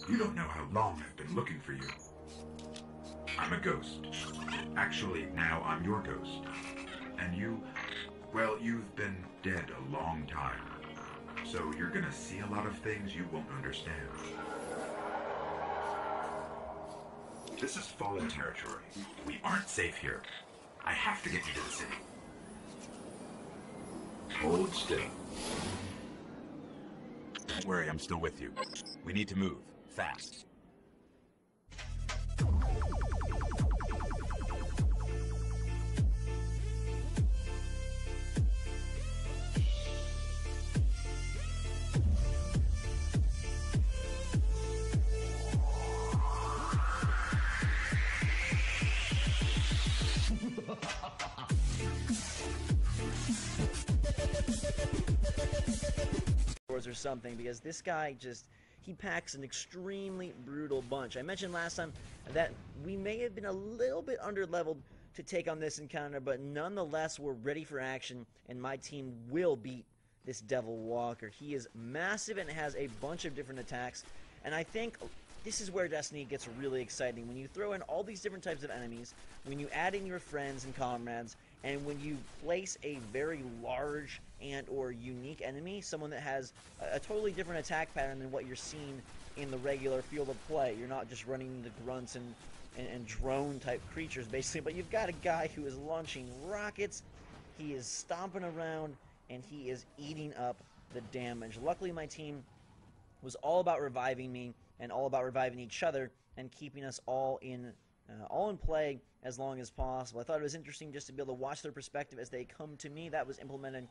You don't know how long I've been looking for you. I'm a ghost. Actually, now I'm your ghost. And you, well, you've been dead a long time. So you're gonna see a lot of things you won't understand. This is fallen territory. We aren't safe here. I have to get you to the city. Hold still. Don't worry, I'm still with you. We need to move. Fast. Or something, because this guy he packs an extremely brutal bunch. I mentioned last time that we may have been a little bit underleveled to take on this encounter, but nonetheless we're ready for action, and my team will beat this Devil Walker. He is massive and has a bunch of different attacks, and I think this is where Destiny gets really exciting. When you throw in all these different types of enemies, when you add in your friends and comrades, and when you place a very large and or unique enemy, someone that has a totally different attack pattern than what you're seeing in the regular field of play. You're not just running into grunts and drone type creatures basically, but you've got a guy who is launching rockets, he is stomping around, and he is eating up the damage. Luckily my team was all about reviving me and all about reviving each other and keeping us all in play as long as possible. I thought it was interesting just to be able to watch their perspective as they come to me. That was implemented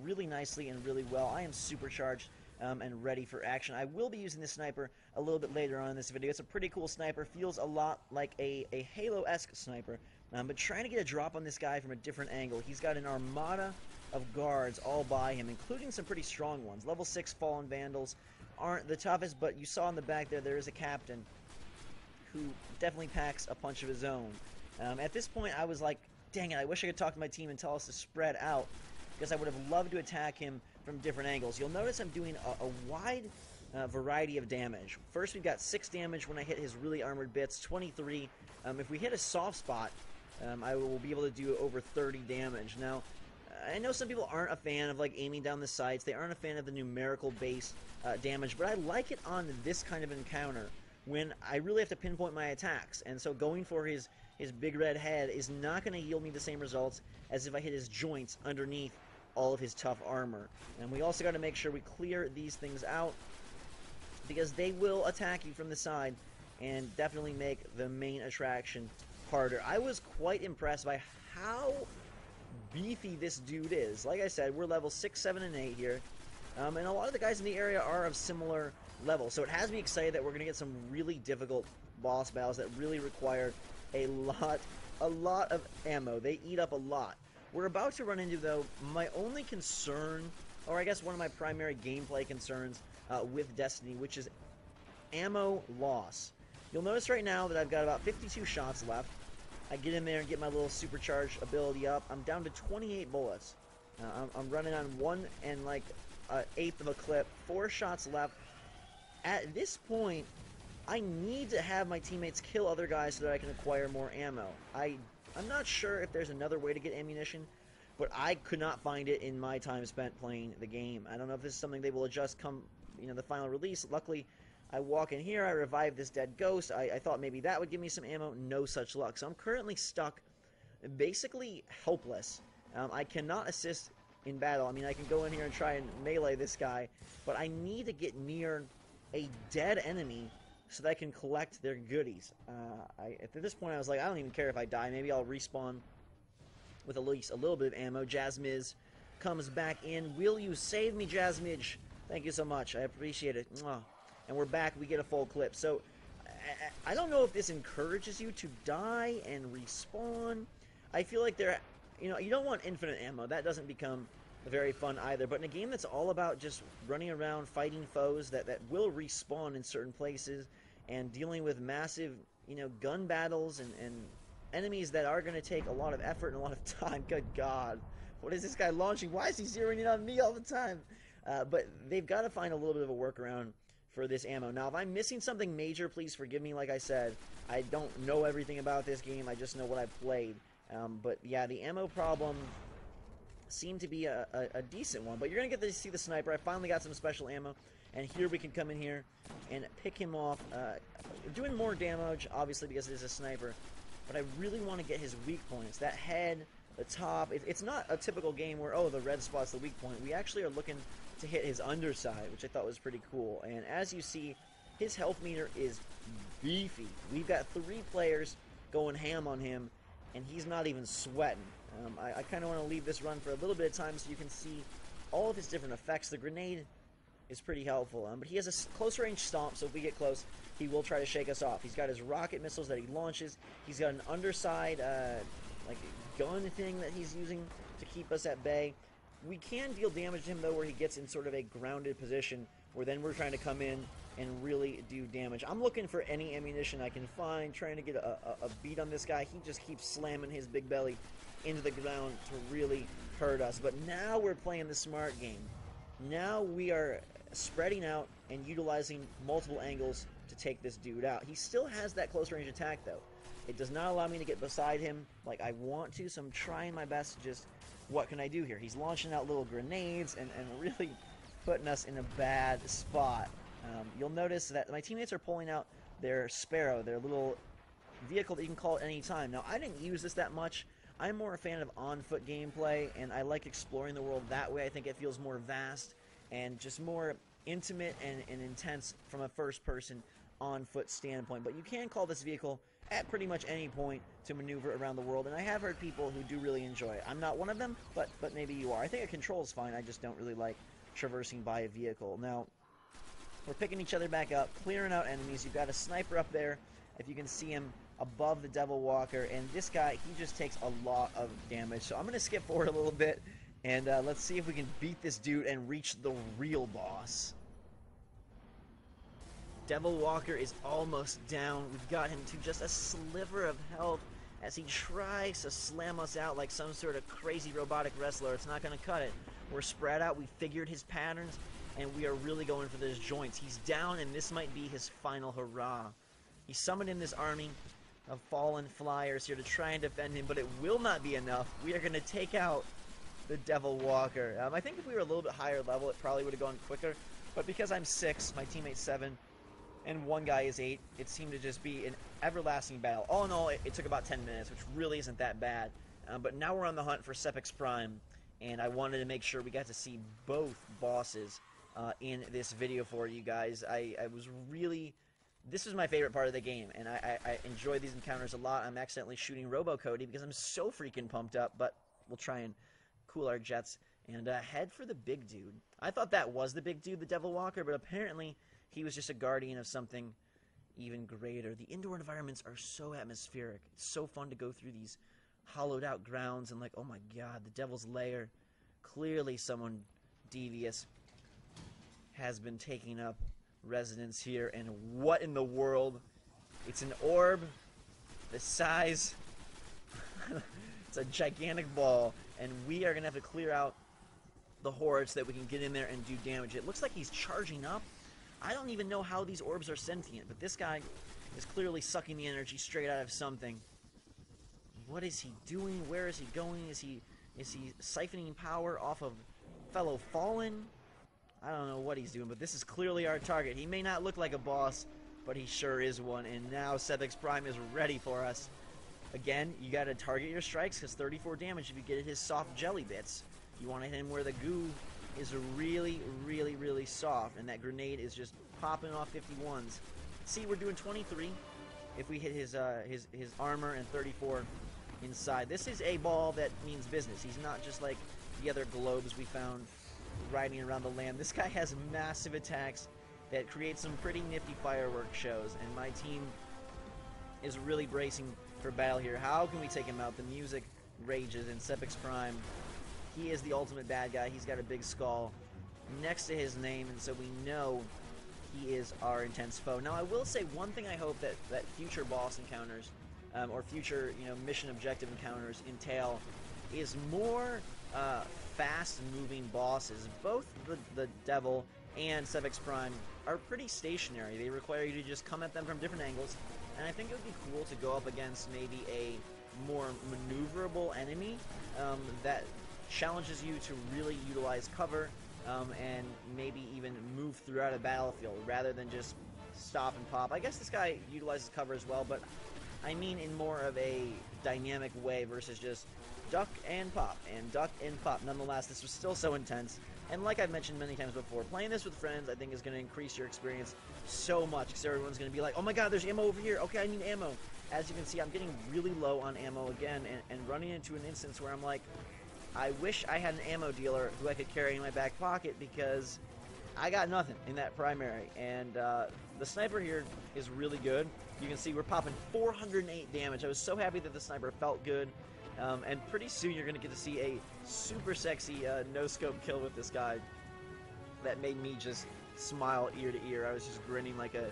really nicely and really well. I am supercharged and ready for action. I will be using this sniper a little bit later on in this video. It's a pretty cool sniper. Feels a lot like a Halo-esque sniper, but trying to get a drop on this guy from a different angle. He's got an armada of guards all by him, including some pretty strong ones. Level 6 Fallen Vandals aren't the toughest, but you saw in the back there is a captain who definitely packs a punch of his own. At this point, I was like, dang it, I wish I could talk to my team and tell us to spread out, because I would have loved to attack him from different angles. You'll notice I'm doing a wide variety of damage. First, we've got 6 damage when I hit his really armored bits, 23. If we hit a soft spot, I will be able to do over 30 damage. Now, I know some people aren't a fan of like aiming down the sights. They aren't a fan of the numerical base damage, but I like it on this kind of encounter when I really have to pinpoint my attacks. And so going for his big red head is not going to yield me the same results as if I hit his joints underneath all of his tough armor. And we also got to make sure we clear these things out, because they will attack you from the side and definitely make the main attraction harder. I was quite impressed by how beefy this dude is. Like I said, we're level 6, 7, and 8 here. And a lot of the guys in the area are of similar levels. So it has me excited that we're going to get some really difficult boss battles that really require a lot of ammo. They eat up a lot. We're about to run into, though, my only concern, or I guess one of my primary gameplay concerns with Destiny, which is ammo loss. You'll notice right now that I've got about 52 shots left. I get in there and get my little supercharged ability up. I'm down to 28 bullets. I'm running on 1 and like 1/8 of a clip. 4 shots left. At this point, I need to have my teammates kill other guys so that I can acquire more ammo. I'm not sure if there's another way to get ammunition, but I could not find it in my time spent playing the game. I don't know if this is something they will adjust come, the final release. Luckily, I walk in here, I revive this dead ghost. I thought maybe that would give me some ammo. No such luck. So I'm currently stuck, basically helpless. I cannot assist in battle. I mean, I can go in here and try and melee this guy, but I need to get near a dead enemy so that I can collect their goodies. At this point, I was like, I don't even care if I die. Maybe I'll respawn with at least a little bit of ammo. Jasmiz comes back in. Will you save me, Jasmij? Thank you so much. I appreciate it. Mwah. And we're back. We get a full clip. So, I don't know if this encourages you to die and respawn. I feel like you don't want infinite ammo. That doesn't become very fun either. But in a game that's all about just running around fighting foes that will respawn in certain places and dealing with massive, gun battles and enemies that are going to take a lot of effort and a lot of time. Good God. What is this guy launching? Why is he zeroing in on me all the time? But they've got to find a little bit of a workaround for this ammo. Now, if I'm missing something major, please forgive me. Like I said, I don't know everything about this game. I just know what I've played. But yeah, the ammo problem seemed to be a decent one. But you're going to get to see the sniper. I finally got some special ammo. And here we can come in here and pick him off. Doing more damage, obviously, because it is a sniper. But I really want to get his weak points. That head, the top. It's not a typical game where, oh, the red spot's the weak point. We actually are looking to hit his underside, which I thought was pretty cool. And as you see, his health meter is beefy. We've got 3 players going ham on him, and he's not even sweating. I kind of want to leave this run for a little bit of time so you can see all of his different effects. The grenade is pretty helpful, but he has a close-range stomp, so if we get close, he will try to shake us off. He's got his rocket missiles that he launches. He's got an underside, like, gun thing that he's using to keep us at bay. We can deal damage to him, though, where he gets in sort of a grounded position, where then we're trying to come in and really do damage. I'm looking for any ammunition I can find, trying to get a beat on this guy. He just keeps slamming his big belly into the ground to really hurt us. But now we're playing the smart game. Now we are spreading out and utilizing multiple angles to take this dude out. He still has that close range attack, though. It does not allow me to get beside him like I want to, so I'm trying my best to just, what can I do here? He's launching out little grenades and really putting us in a bad spot. You'll notice that my teammates are pulling out their Sparrow, their little vehicle that you can call at any time. Now, I didn't use this that much. I'm more a fan of on-foot gameplay, and I like exploring the world that way. I think it feels more vast and just more intimate and intense from a first-person on-foot standpoint. But you can call this vehicle at pretty much any point to maneuver around the world, and I have heard people who do really enjoy it. I'm not one of them, but maybe you are. I think it controls fine. I just don't really like traversing by a vehicle. Now, we're picking each other back up, clearing out enemies. You've got a sniper up there, if you can see him above the Devil Walker, and this guy, he just takes a lot of damage. So I'm going to skip forward a little bit, and let's see if we can beat this dude and reach the real boss. Devil Walker is almost down. We've got him to just a sliver of health as he tries to slam us out like some sort of crazy robotic wrestler. It's not going to cut it. We're spread out. We figured his patterns, and we are really going for those joints. He's down, and this might be his final hurrah. He summoned in this army of fallen flyers here to try and defend him, but it will not be enough. We are going to take out the Devil Walker. I think if we were a little bit higher level, it probably would have gone quicker, but because I'm 6, my teammate's 7, and one guy is 8, it seemed to just be an everlasting battle. All in all, it took about 10 minutes, which really isn't that bad. But now we're on the hunt for Sepix Prime, and I wanted to make sure we got to see both bosses in this video for you guys. I was really... This is my favorite part of the game, and I enjoy these encounters a lot. I'm accidentally shooting Robo-Cody because I'm so freaking pumped up, but we'll try and cool our jets and head for the big dude. I thought that was the big dude, the Devil Walker, but apparently he was just a guardian of something even greater. The indoor environments are so atmospheric. It's so fun to go through these hollowed out grounds and like, oh my god, the Devil's Lair. Clearly someone devious has been taking up residence here, and what in the world? It's an orb the size it's a gigantic ball, and we are gonna have to clear out the hordes so that we can get in there and do damage. It looks like he's charging up. I don't even know how these orbs are sentient, but this guy is clearly sucking the energy straight out of something. What is he doing? Where is he going? Is he siphoning power off of fellow Fallen? I don't know what he's doing, but this is clearly our target. He may not look like a boss, but he sure is one, and now Sepix Prime is ready for us. Again, you gotta target your strikes, because 34 damage if you get his soft jelly bits. You want to hit him where the goo is really, really, really soft, and that grenade is just popping off 51s. See, we're doing 23 if we hit his armor, and 34 inside. This is a ball that means business. He's not just like the other globes we found riding around the land. This guy has massive attacks that create some pretty nifty fireworks shows, and my team is really bracing for battle here. How can we take him out? The music rages, and Sepix Prime, he is the ultimate bad guy. He's got a big skull next to his name, and so we know he is our intense foe. Now, I will say one thing I hope that future boss encounters or future mission objective encounters entail is more fast-moving bosses. Both the Devil and Sevix Prime are pretty stationary. They require you to just come at them from different angles, and I think it would be cool to go up against maybe a more maneuverable enemy that challenges you to really utilize cover and maybe even move throughout a battlefield rather than just stop and pop. I guess this guy utilizes cover as well, but I mean in more of a dynamic way versus just duck and pop and duck and pop. Nonetheless, this was still so intense. And like I've mentioned many times before, playing this with friends I think is going to increase your experience so much because everyone's going to be like, oh my god, there's ammo over here. Okay, I need ammo. As you can see, I'm getting really low on ammo again and running into an instance where I'm like, I wish I had an ammo dealer who I could carry in my back pocket because I got nothing in that primary. And the sniper here is really good. You can see we're popping 408 damage. I was so happy that the sniper felt good. And pretty soon you're going to get to see a super sexy no-scope kill with this guy that made me just smile ear to ear. I was just grinning like a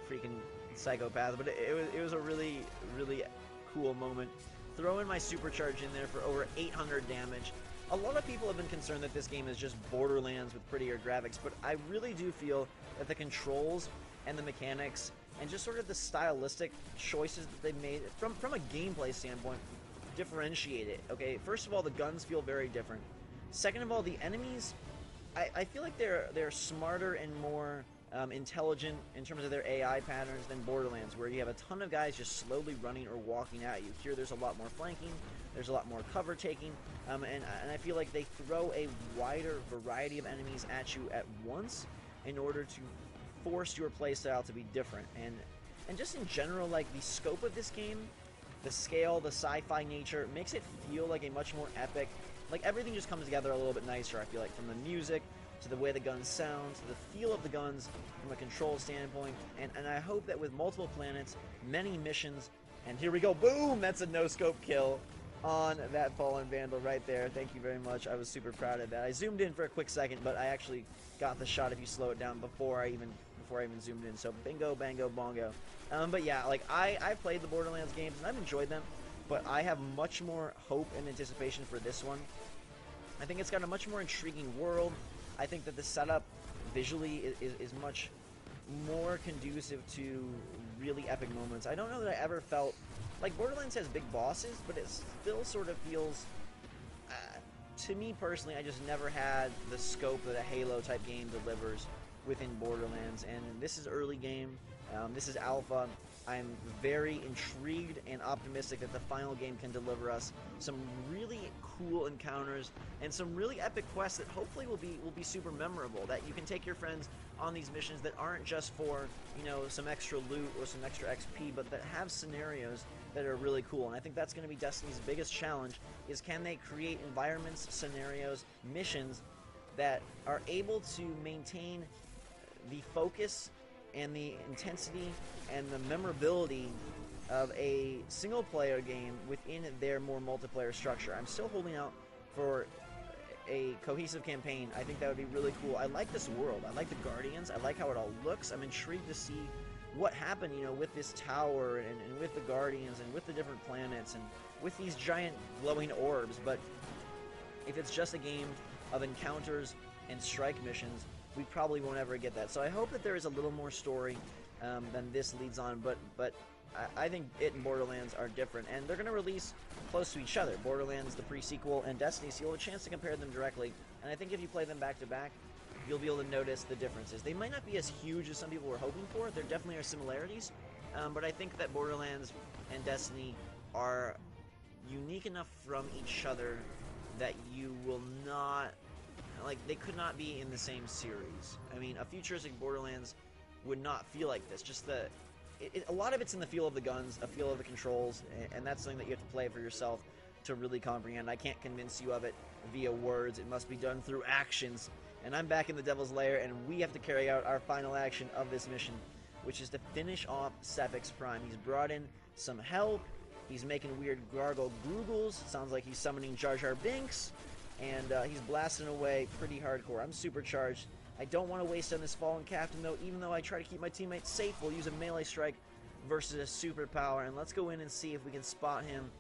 freaking psychopath, but it was a really, really cool moment. Throw in my supercharge in there for over 800 damage. A lot of people have been concerned that this game is just Borderlands with prettier graphics, but I really do feel that the controls and the mechanics and just sort of the stylistic choices that they made from a gameplay standpoint differentiate it. Okay, first of all, the guns feel very different. Second of all, the enemies, I feel like they're smarter and more intelligent in terms of their AI patterns than Borderlands, where you have a ton of guys just slowly running or walking at you. Here there's a lot more flanking, there's a lot more cover taking, and I feel like they throw a wider variety of enemies at you at once in order to force your playstyle to be different. And just in general, like the scope of this game, the scale, the sci-fi nature, makes it feel like a much more epic, like everything just comes together a little bit nicer, I feel like, from the music to the way the guns sound, to the feel of the guns from a control standpoint, and I hope that with multiple planets, many missions, and here we go, boom, that's a no-scope kill on that Fallen Vandal right there. Thank you very much. I was super proud of that. I zoomed in for a quick second, but I actually got the shot if you slow it down before I even zoomed in, so bingo, bango, bongo. But yeah, like, I played the Borderlands games, and I've enjoyed them, but I have much more hope and anticipation for this one. I think it's got a much more intriguing world. I think that the setup visually is much more conducive to really epic moments. I don't know that I ever felt like Borderlands has big bosses, but it still sort of feels, to me personally, I just never had the scope that a Halo type game delivers within Borderlands. And this is early game, this is alpha. I'm very intrigued and optimistic that the final game can deliver us some really cool encounters and some really epic quests that hopefully will be super memorable, that you can take your friends on these missions that aren't just for, you know, some extra loot or some extra XP, but that have scenarios that are really cool. And I think that's going to be Destiny's biggest challenge, is can they create environments, scenarios, missions that are able to maintain the focus and the intensity and the memorability of a single-player game within their more multiplayer structure. I'm still holding out for a cohesive campaign. I think that would be really cool. I like this world. I like the Guardians. I like how it all looks. I'm intrigued to see what happened, you know, with this tower and with the Guardians and with the different planets and with these giant glowing orbs. But if it's just a game of encounters and strike missions, we probably won't ever get that. So I hope that there is a little more story than this leads on, but I think it and Borderlands are different, and they're going to release close to each other. Borderlands, the pre-sequel, and Destiny, so you'll have a chance to compare them directly, and I think if you play them back-to-back, you'll be able to notice the differences. They might not be as huge as some people were hoping for. There definitely are similarities, but I think that Borderlands and Destiny are unique enough from each other that you will not, like, they could not be in the same series. I mean, a futuristic Borderlands would not feel like this. Just a lot of it's in the feel of the guns, a feel of the controls, and that's something that you have to play for yourself to really comprehend. I can't convince you of it via words. It must be done through actions. And I'm back in the Devil's Lair, and we have to carry out our final action of this mission, which is to finish off Sevix Prime. He's brought in some help. He's making weird gargle groogles. Sounds like he's summoning Jar Jar Binks. And he's blasting away pretty hardcore. I'm supercharged. I don't want to waste on this fallen captain, though. Even though I try to keep my teammates safe, we'll use a melee strike versus a superpower. And let's go in and see if we can spot him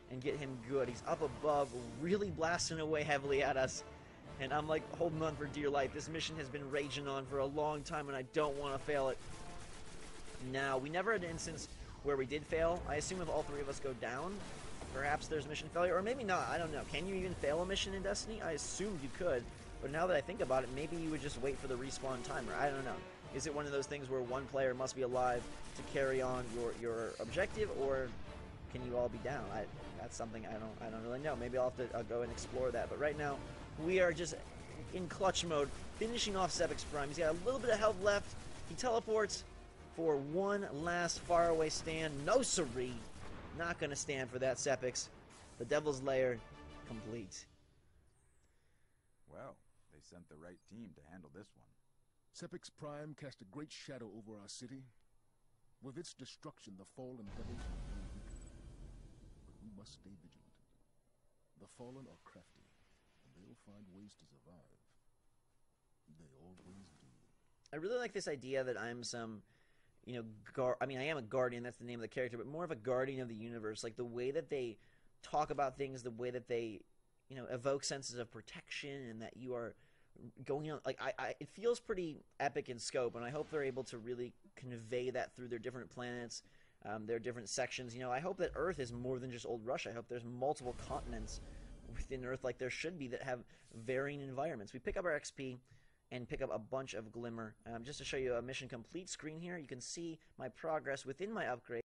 and get him good. He's up above, really blasting away heavily at us. And I'm like holding on for dear life. This mission has been raging on for a long time and I don't want to fail it. Now, we never had an instance where we did fail. I assume if all three of us go down, perhaps there's mission failure, or maybe not. I don't know. Can you even fail a mission in Destiny? I assumed you could, but now that I think about it, maybe you would just wait for the respawn timer. I don't know. Is it one of those things where one player must be alive to carry on your objective, or can you all be down? That's something I don't really know. Maybe I'll have to go and explore that. But right now, we are just in clutch mode, finishing off Sepix Prime. He's got a little bit of health left. He teleports for one last faraway stand. No siree. Not going to stand for that, Sepix. The Devil's Lair complete. Well, they sent the right team to handle this one. Sepix Prime cast a great shadow over our city. With its destruction, the fallen devils will grow weaker. But we must stay vigilant. The fallen are crafty, and they'll find ways to survive. They always do. I really like this idea that I'm some, I mean, I am a guardian, that's the name of the character, but more of a guardian of the universe. Like, the way that they talk about things, the way that they, evoke senses of protection, and that you are going on, like, it feels pretty epic in scope, and I hope they're able to really convey that through their different planets, their different sections. I hope that Earth is more than just Old Russia. I hope there's multiple continents within Earth, like there should be, that have varying environments. We pick up our XP and pick up a bunch of Glimmer. Just to show you a mission complete screen here, you can see my progress within my upgrade.